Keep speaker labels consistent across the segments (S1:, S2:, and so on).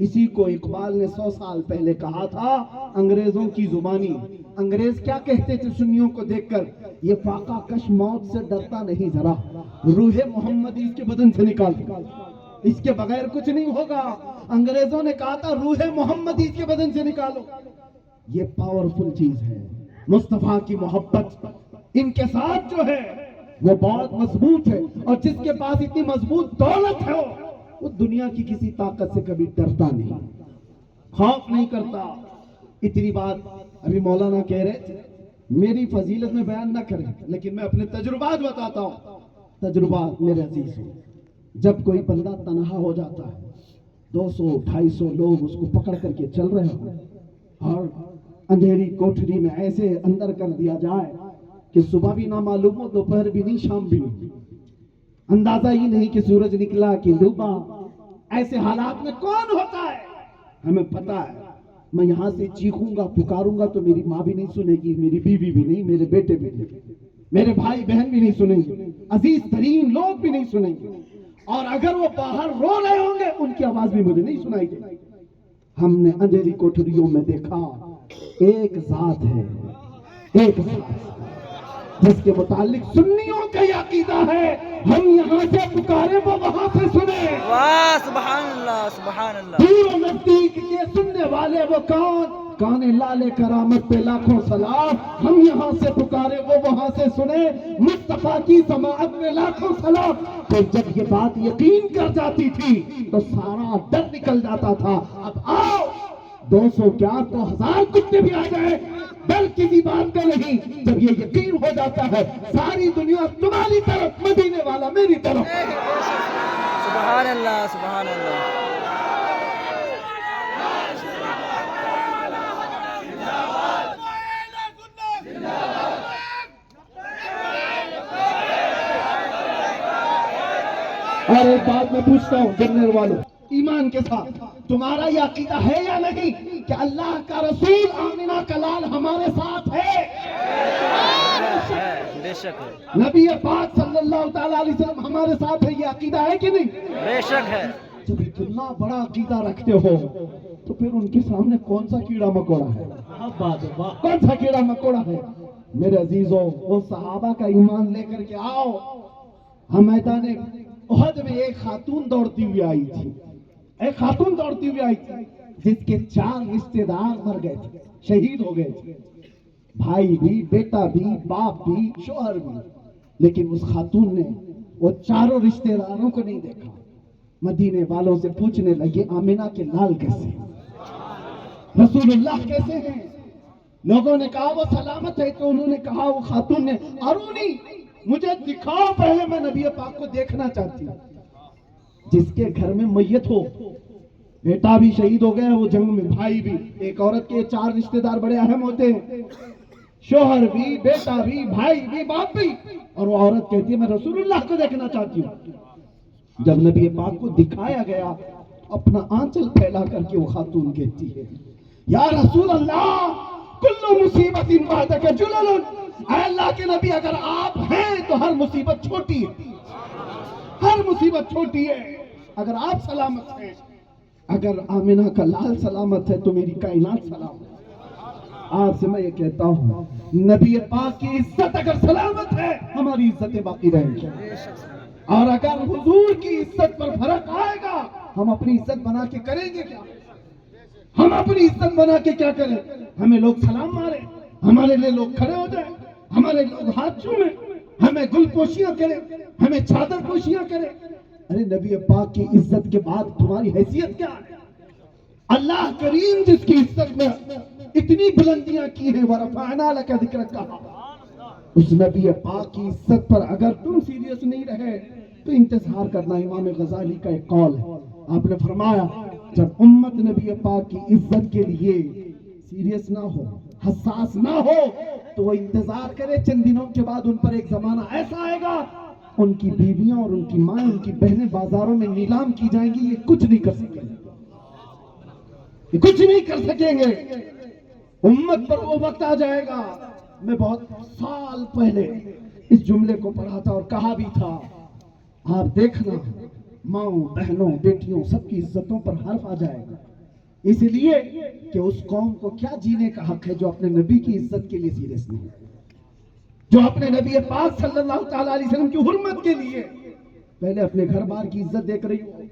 S1: اسی کو اقبال نے 100 سال پہلے کہا تھا انگریزوں کی زبانی. انگریز کیا کہتے تھے سنیوں کو دیکھ کر؟ یہ فاقہ کش موت سے ڈرتا نہیں ذرا, روح محمدی اس کے بدن سے نکال, اس کے بغیر کچھ نہیں ہوگا. انگریزوں نے کہا تھا روح محمدی اس کے بدن سے نکالو. یہ پاورفل چیز ہے. مصطفیٰ کی محبت ان کے ساتھ جو ہے وہ بہت مضبوط ہے, اور جس کے پاس اتنی مضبوط دولت ہے وہ دنیا کی کسی طاقت سے کبھی ڈرتا نہیں, خوف نہیں کرتا. اتنی بات ابھی مولانا کہہ رہے تھے, میری فضیلت میں بیان نہ کریں لیکن میں اپنے تجربات بتاتا ہوں. تجربات میرے عزیز ہیں, جب کوئی بندہ تنہا ہو جاتا ہے, 200-250 لوگ اس کو پکڑ کر کے چل رہے ہوں اور اندھیری کوٹھری میں ایسے اندر کر دیا جائے کہ صبح بھی نہ معلوم ہو, دوپہر بھی نہیں, شام بھی نہیں, اندازہ ہی نہیں کہ سورج نکلا کہ ڈوبا. ایسے حالات میں کون ہوتا ہے؟ ہمیں پتا ہے. میں یہاں سے چیخوں گا, پکاروں گا تو میری ماں بھی نہیں سنے گی, میری بیوی بھی نہیں, میرے بیٹے بھی نہیں, میرے بھائی بہن بھی نہیں سنیں گے, عزیز ترین لوگ بھی نہیں سنیں گے. اور اگر وہ باہر رو رہے ہوں گے ان کی آواز بھی مجھے نہیں سنائی دے. ہم نے اندھیری کوٹھریوں میں دیکھا ایک ذات ہے, ایک ذات جس کے متعلق سنیوں کا یہ عقیدہ ہے, ہم یہاں سے پکارے وہ وہاں سے سنے.
S2: واہ سبحان اللہ سبحان اللہ.
S1: دور و نزدیک کے سننے والے وہ کون؟ کان لالے کرامت پہ لاکھوں سلام. ہم یہاں سے پکارے وہ وہاں سے سنے, مصطفیٰ کی سماعت میں لاکھوں سلام. تو جب یہ بات یقین کر جاتی تھی تو سارا ڈر نکل جاتا تھا. اب آؤ 200 کیا 1000 کتے بھی آ جائے, ڈر کسی بات کا نہیں. جب یہ یقین ہو جاتا ہے ساری دنیا تمہاری طرف, مدینے والا میری طرف.
S2: سبحان اللہ سبحان اللہ.
S1: اور ایک بات میں پوچھتا ہوں جنرل والوں, ایمان کے ساتھ تمہارا یہ عقیدہ ہے یا نہیں کہ اللہ کا رسول آمنہ کا لال ہمارے ساتھ ہے؟
S2: بے شک ہے,
S1: نبی پاک صلی اللہ تعالیٰ علیہ وسلم ہمارے ساتھ ہے, یہ عقیدہ ہے کہ نہیں؟
S2: بے شک ہے.
S1: جب اتنا بڑا عقیدہ رکھتے ہو تو پھر ان کے سامنے کون سا کیڑا مکوڑا ہے؟ کون سا کیڑا مکوڑا ہے؟ میرے عزیزوں, وہ صحابہ کا ایمان لے کر کے آؤ. ہم میدان احد میں ایک خاتون دوڑتی ہوئی آئی تھی, ایک خاتون دوڑتی ہوئی آئی تھی جس کے 4 رشتے دار مر گئے تھے, شہید ہو گئے تھے, بھائی بھی, بیٹا بھی, باپ بھی, شوہر بھی. لیکن اس خاتون نے وہ 4 رشتے داروں کو نہیں دیکھا. مدینے والوں سے پوچھنے لگے آمنہ کے لال کیسے ہیں, رسول اللہ کیسے ہیں؟ لوگوں نے کہا وہ سلامت ہے. تو انہوں نے کہا, وہ خاتون نے, ارونی مجھے دکھاؤ پہلے, میں نبی پاک کو دیکھنا چاہتی ہوں. جس کے گھر میں میت ہو, بیٹا بھی شہید ہو گیا وہ جنگ میں, بھائی بھی, ایک عورت کے 4 رشتے دار بڑے اہم ہوتے ہیں, شوہر بھی, بیٹا بھی, بھائی بھی, باپ بھی, اور وہ عورت کہتی ہے میں رسول اللہ کو دیکھنا چاہتی ہوں. جب نبی پاک کو دکھایا گیا اپنا آنچل پھیلا کر کے وہ خاتون کہتی ہے یا رسول اللہ کل مصیبت بعدک جلل, اے اللہ کے نبی اگر آپ ہیں تو ہر مصیبت چھوٹی ہے, ہر مصیبت چھوٹی ہے. اگر آپ سلامت ہیں, اگر آمنہ کا لال سلامت ہے تو میری کائنات سلامت ہے. آپ سے میں یہ کہتا ہوں نبی پاک کی عزت اگر سلامت ہے ہماری عزتیں باقی رہیں گی, اور اگر حضور کی عزت پر فرق آئے گا ہم اپنی عزت بنا کے کریں گے کیا؟ ہم اپنی عزت بنا کے کیا کریں؟ ہمیں لوگ سلام مارے, ہمارے لیے لوگ کھڑے ہو جائیں, ہمارے لوگ ہاتھ چومیں, ہمیں گل پوشیاں کریں, ہمیں چادر پوشیاں کریں. ارے نبی پاک کی عزت کے بعد تمہاری حیثیت کیا ہے؟ اللہ کریم جس کی عزت میں اتنی بلندیاں کی ہیں, وَرَفَعْنَا لَكَ ذِكْرَكَ کہا, اس نبی پاک کی عزت پر اگر تم سیریس نہیں رہے تو انتظار کرنا. امام غزالی کا ایک قول ہے, آپ نے فرمایا جب امت نبی پاک کی عزت کے لیے سیریس نہ ہو, حساس نہ ہو, تو وہ انتظار کرے چند دنوں کے بعد ان پر ایک زمانہ ایسا آئے گا ان کی بیویاں اور ان کی ماں, ان کی بہنیں بازاروں میں نیلام کی جائیں گی. یہ کچھ نہیں کر سکیں گے, یہ کچھ نہیں کر سکیں گے. امت پر وہ وقت آ جائے گا. میں بہت سال پہلے اس جملے کو پڑھا تھا اور کہا بھی تھا, آپ دیکھنا ماں, بہنوں, بیٹیوں سب کی عزتوں پر حرف آ جائے گا. اس لیے کہ اس قوم کو کیا جینے کا حق ہے جو اپنے نبی کی عزت کے لیے سیریس نہیں ہے، جو اپنے نبی پاک صلی اللہ تعالیٰ علیہ وسلم کی حرمت کے لیے پہلے اپنے گھر بار کی عزت دیکھ رہی ہو۔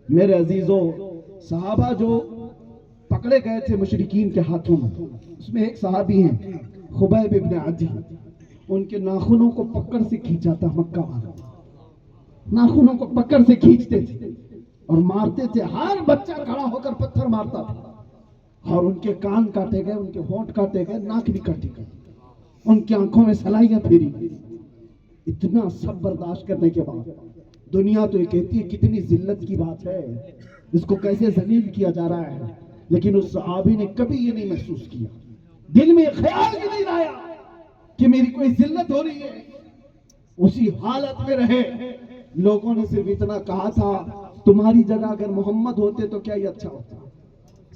S1: میرے عزیزوں، صحابہ جو پکڑے گئے تھے مشرکین کے ہاتھوں میں، اس میں ایک صحابی ہیں خبیب ابن عدی، ان کے ناخنوں کو پکڑ سے کھینچا تھا مکہ والا، ناخنوں کو پکڑ سے کھینچتے تھے اور مارتے تھے، ہر بچہ کھڑا ہو کر پتھر مارتا تھا، اور ان کے کان کاٹے گئے، ان کے ہونٹ کاٹے گئے، ناک بھی کاٹے گئے، ان کی آنکھوں میں سلائیاں پھیری گئی۔ اتنا سب برداشت کرنے کے بعد دنیا تو یہ کہتی ہے کتنی ذلت کی بات ہے، اس کو کیسے ذلیل کیا جا رہا ہے، لیکن اس صحابی نے کبھی یہ نہیں محسوس کیا، دل میں خیال بھی نہیں لایا کہ میری کوئی ذلت ہو رہی ہے، اسی حالت میں رہے۔ لوگوں نے صرف اتنا کہا تھا تمہاری جگہ اگر محمد ہوتے تو کیا یہ اچھا ہوتا۔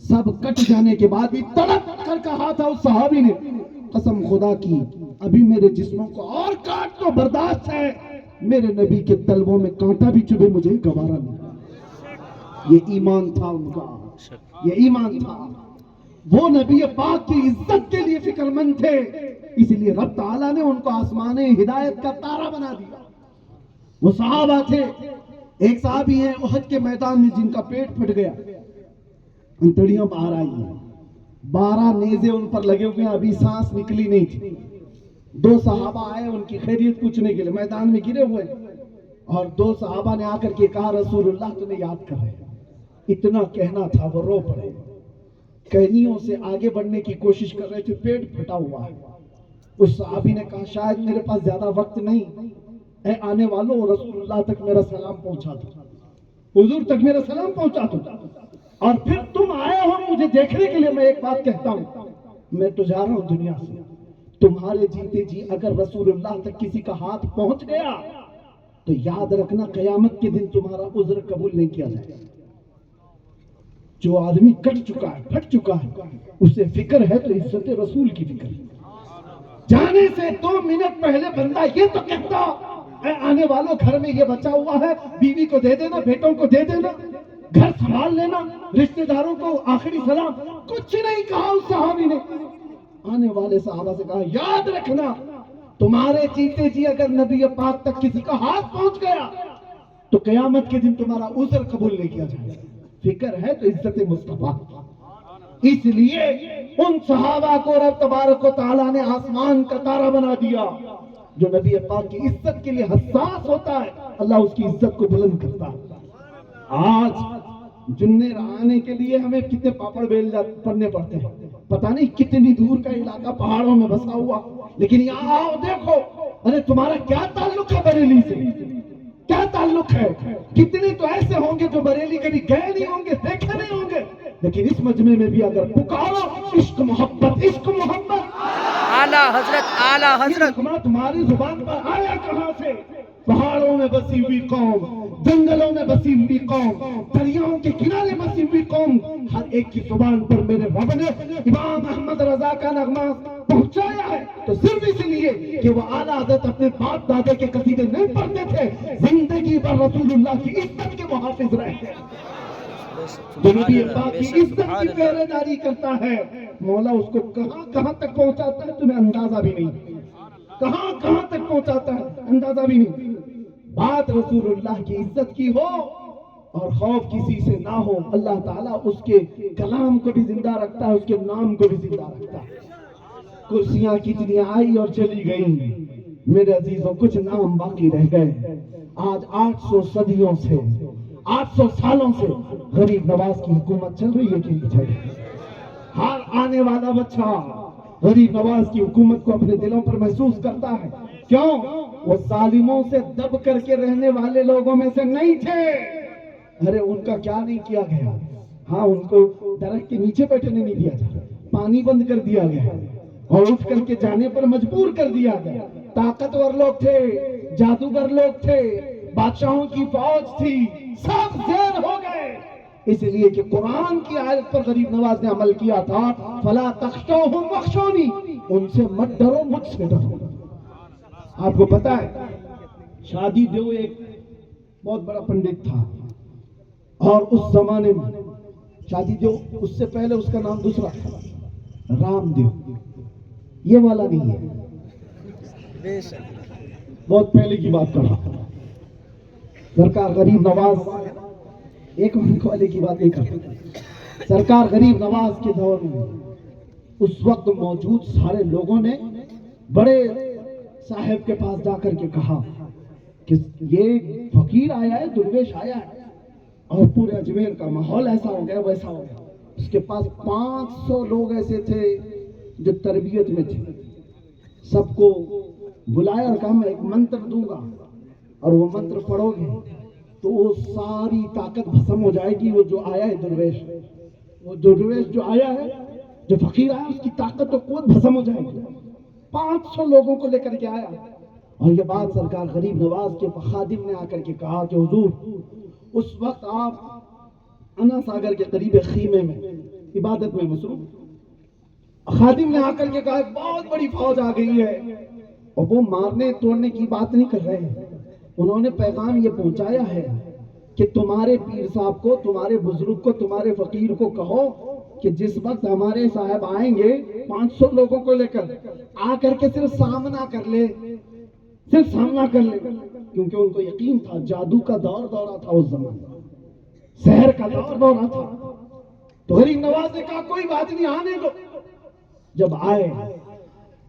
S1: سب کٹ جانے کے بعد بھی تڑپ کر کہا تھا اس صحابی نے، قسم خدا کی ابھی میرے جسموں کو اور کاٹ تو برداشت ہے، میرے نبی کے طلبوں میں کانٹا بھی چبھے مجھے گوارا نہیں۔ یہ ایمان تھا ان کا، یہ ایمان تھا، وہ نبی پاک کی عزت کے لیے فکر مند تھے، اس لیے رب تعالیٰ نے ان کو آسمان ہدایت کا تارا بنا دیا۔ وہ صحابہ تھے، ایک صحابی ہیں احد کے میدان میں جن کا پیٹ پھٹ گیا، انتڑیاں باہر آئی ہیں، 12 نیزے ان پر لگے ہوئے ہیں، ابھی سانس نکلی نہیں تھی۔ 2 صحابہ آئے ان کی خیریت پوچھنے کے لیے، میدان میں گرے ہوئے، اور 2 صحابہ نے آ کر کے کہا رسول اللہ تمہیں یاد کر رہے ہیں۔ اتنا کہنا تھا وہ رو پڑے، کہنیوں سے آگے بڑھنے کی کوشش کر رہے تھے، پیٹ پھٹا ہوا ہے۔ اس صحابی نے کہا شاید میرے پاس زیادہ وقت نہیں، اے آنے والوں رسول اللہ تک میرا سلام پہنچا دو، حضور تک میرا سلام پہنچا دو، اور پھر تم آئے ہو مجھے دیکھنے کے لیے۔ میں ایک بات کہتا ہوں، میں تو جا رہا ہوں دنیا سے، تمہارے جیتے جی اگر رسول اللہ تک کسی کا ہاتھ پہنچ گیا تو یاد رکھنا قیامت کے دن تمہارا عذر قبول نہیں کیا جائے گا۔ جو آدمی کٹ چکا ہے، پھٹ چکا ہے، اسے فکر ہے تو عزت رسول کی فکر ہے۔ جانے سے 2 منٹ پہلے بندہ یہ تو کہتا اے آنے والوں گھر میں یہ بچا ہوا ہے، بیوی کو دے دینا، بیٹوں کو دے دینا، گھر سنبھال لینا، رشتہ داروں کو آخری سلام، کچھ نہیں کہا اس صحابی نے۔ آنے والے صحابہ سے کہا یاد رکھنا تمہارے جیتے جی اگر نبی پاک تک کسی کا ہاتھ پہنچ گیا تو قیامت کے دن تمہارا عذر قبول نہیں کیا جائے گا۔ فکر ہے تو عزت مصطفیٰ، اس لیے ان صحابہ کو رب تبارک و تعالیٰ نے آسمان کا تارا بنا دیا۔ جو نبی پاک کی عزت کے لیے حساس ہوتا ہے اللہ اس کی عزت کو بلند کرتا ہے۔ آج جننے رہانے کے لیے ہمیں کتنے پاپڑ بیل پڑنے پڑتے ہیں، پتہ نہیں کتنی دور کا علاقہ پہاڑوں میں بسا ہوا، لیکن یہاں آؤ دیکھو، ارے تمہارا کیا تعلق ہے بریلی سے، کیا تعلق ہے؟ کتنے تو ایسے ہوں گے جو بریلی کبھی گئے نہیں ہوں گے، دیکھے نہیں ہوں گے، لیکن اس مجمع میں بھی اگر پکارو عشق محبت، عشق محبت،
S2: اعلیٰ حضرت، اعلیٰ حضرت،
S1: تمہاری زبان پر آیا کہاں سے؟ پہاڑوں میں بسی ہوئی قوم، جنگلوں میں بسی ہوئی قوم، دریاؤں کے کنارے بسی ہوئی قوم، ہر ایک کی زبان پر میرے رب نے امام احمد رضا کا نغمہ پہنچایا ہے، تو صرف اس لیے کہ وہ اعلیٰ حضرت اپنے باپ دادا کے قصیدے نہیں پڑھتے تھے، زندگی پر رسول اللہ کی عزت کے محافظ رہے، جو نبی پاک کی عزت کی پہرے داری کرتا ہے، مولا اس کو کہاں کہاں تک پہنچاتا ہے تمہیں اندازہ بھی نہیں، کہاں کہاں تک پہنچاتا ہے اندازہ بھی نہیں۔ بات رسول اللہ کی عزت کی ہو اور خوف کسی سے نہ ہو، اللہ تعالیٰ اس کے کلام کو بھی زندہ رکھتا ہے، اس کے نام کو بھی زندہ رکھتا ہے۔ کرسیاں کتنی آئی اور چلی گئی، میرے عزیزوں کچھ نام باقی رہ گئے۔ آج 800 صدیوں سے، 800 سالوں سے غریب نواز کی حکومت چل رہی ہے کہ نہیں چل رہی؟ ہر آنے والا بچہ غریب نواز کی حکومت کو اپنے دلوں پر محسوس کرتا ہے۔ کیوں؟ وہ ظالموں سے دب کر کے رہنے والے لوگوں میں سے نہیں تھے۔ ارے ان کا کیا نہیں کیا گیا؟ ہاں ان کو درخت کے نیچے بیٹھنے نہیں دیا جاتا، پانی بند کر دیا گیا اور اٹھ کر کے جانے پر مجبور کر دیا گیا۔ طاقتور لوگ تھے، جادوگر لوگ تھے، بادشاہوں کی فوج تھی، سب زیر ہو گئے، اس لیے کہ قرآن کی آیت پر غریب نواز نے عمل کیا تھا، فلا تخشوہم واخشونی، ان سے مت ڈرو مجھ سے ڈرو۔ آپ کو پتا ہے شادی دیو ایک بہت بڑا پنڈت تھا، اور اس زمانے میں شادی دیو اس سے پہلے اس کا نام دوسرا تھا، رام دیو، یہ والا نہیں ہے،
S2: بے شک
S1: بہت پہلے کی بات کر رہا ہوں۔ سرکار غریب نواز، ایک ملک والے کی بات نہیں کرتا، سرکار غریب نواز کے دور میں اس وقت موجود سارے لوگوں نے بڑے صاحب کے پاس جا کر کے کہا کہ یہ فقیر آیا ہے، درویش آیا ہے، اور پورے اجمیر کا ماحول ایسا ہو گیا ویسا ہو گیا۔ اس کے پاس 500 لوگ ایسے تھے جو تربیت میں تھے، سب کو بلایا اور کہا میں ایک منتر دوں گا اور وہ منتر پڑھو گے تو وہ ساری طاقت بھسم ہو جائے گی۔ وہ جو آیا ہے درویش، وہ درویش جو آیا ہے، جو فقیر آیا، اس کی طاقت و قوت بھسم ہو جائے گی۔ 500 لوگوں کو لے کر کے آیا، اور یہ بات سرکار غریب نواز کے خادم نے آ کر کے کہا کہ حضور اس وقت آپ انا ساگر کے قریب خیمے میں عبادت میں مصروف، خادم نے آ کر کے کہا ایک بہت بڑی فوج آ گئی ہے، اور وہ مارنے توڑنے کی بات نہیں کر رہے ہیں، انہوں نے پیغام یہ پہنچایا ہے کہ تمہارے پیر صاحب کو، تمہارے بزرگ کو، تمہارے فقیر کو کہو کہ جس وقت ہمارے صاحب آئیں گے 500 لوگوں کو لے کر آ کر کے صرف سامنا کر لے، صرف سامنا کر لے، کیونکہ ان کو یقین تھا جادو کا دور دورہ تھا اس زمانے، سحر کا دور دورہ تھا۔ تو غریب نواز نے کہا کوئی بات نہیں، آنے دو۔ جب آئے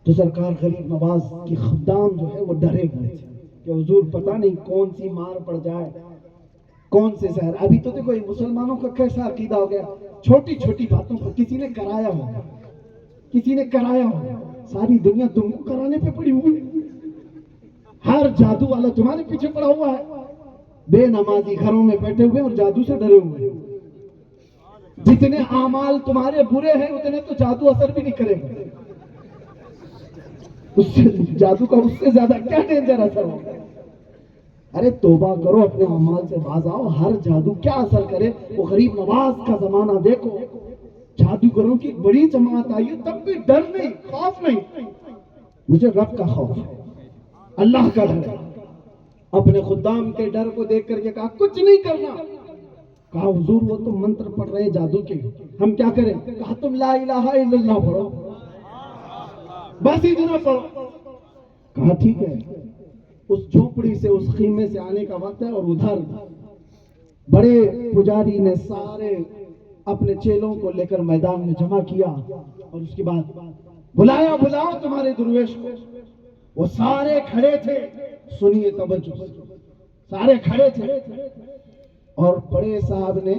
S1: تو سرکار غریب نواز کی خدام جو ہے وہ ڈرے ہوئے تھے کہ حضور پتہ نہیں کون سی مار پڑ جائے، کون سے سحر۔ ابھی تو دیکھو مسلمانوں کا کیسا عقیدہ ہو گیا، چھوٹی چھوٹی باتوں پر کسی نے کرایا ہو، کسی نے کرایا ہو، ساری دنیا تم کو کرانے پہ پڑی ہوئی، ہر جادو والا تمہارے پیچھے پڑا ہوا ہے، بے نمازی گھروں میں بیٹھے ہوئے اور جادو سے ڈرے ہوئے۔ جتنے اعمال تمہارے برے ہیں اتنے تو جادو اثر بھی نہیں کرے گا، اس سے جادو کا اس سے زیادہ کیا ڈینجر اثر ہوگا۔ ارے توبہ کرو، اپنے اعمال سے باز آؤ، ہر جادو کیا اثر کرے۔ وہ غریب نواز کا زمانہ دیکھو، جادوگروں کی بڑی جماعت آئی ہے، تب بھی ڈر نہیں، خوف نہیں، مجھے رب کا خوف ہے، اللہ کا ڈر ہے۔ اپنے خدام کے ڈر کو دیکھ کر کے کہا کچھ نہیں کرنا۔ کہا حضور وہ تو منتر پڑھ رہے جادو کے، ہم کیا کریں؟ کہا تم لا الہ الا اللہ پڑھو، بس اتنا پڑھو۔ کہا ٹھیک ہے۔ اس جھوپڑی سے، اس خیمے سے آنے کا وقت ہے، اور ادھر بڑے پجاری نے سارے اپنے چیلوں کو لے کر میدان میں جمع کیا، اور اس کے بعد بلایا بلاؤ تمہارے درویش کو۔ وہ سارے کھڑے تھے، سنیے توجہ، سارے کھڑے تھے، اور بڑے صاحب نے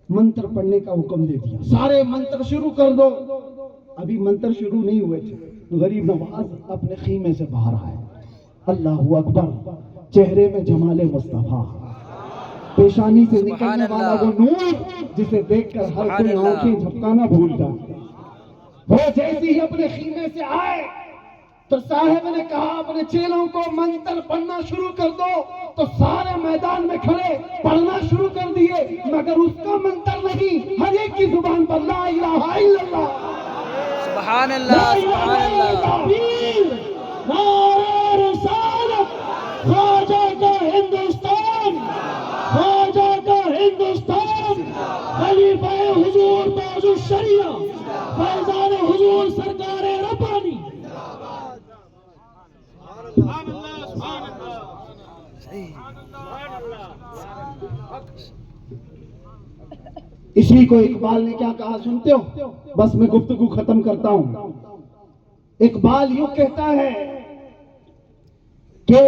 S1: منتر پڑھنے کا حکم دے دیا، سارے منتر شروع کر دو۔ ابھی منتر شروع نہیں ہوئے تھے، غریب نواز اپنے خیمے سے باہر آئے، اللہ اکبر، چہرے میں جمال مصطفیٰ، پیشانی سے نکلنے والا وہ نور جسے دیکھ کر ہر کوئی آنکھیں جھپکانا بھول جاتا۔ وہ جیسے ہی اپنے خیمے سے آئے تو صاحب نے کہا اپنے چیلوں کو منتر پڑھنا شروع کر دو، تو سارے میدان میں کھڑے پڑھنا شروع کر دیے، مگر اس کا منتر نہیں، ہر ایک کی زبان پر لا الہ الا اللہ،
S2: سبحان اللہ، سبحان اللہ،
S1: نعرہ رسالت، خواجہ کا ہندوستان، خواجہ کا ہندوستان، خلیفہ حضور تاج الشریعہ فیضان حضور سرکار ربانی۔ اسی کو اقبال نے کیا کہا سنتے ہو؟ بس میں گفتگو ختم کرتا ہوں۔ اقبال یوں کہتا ہے کہ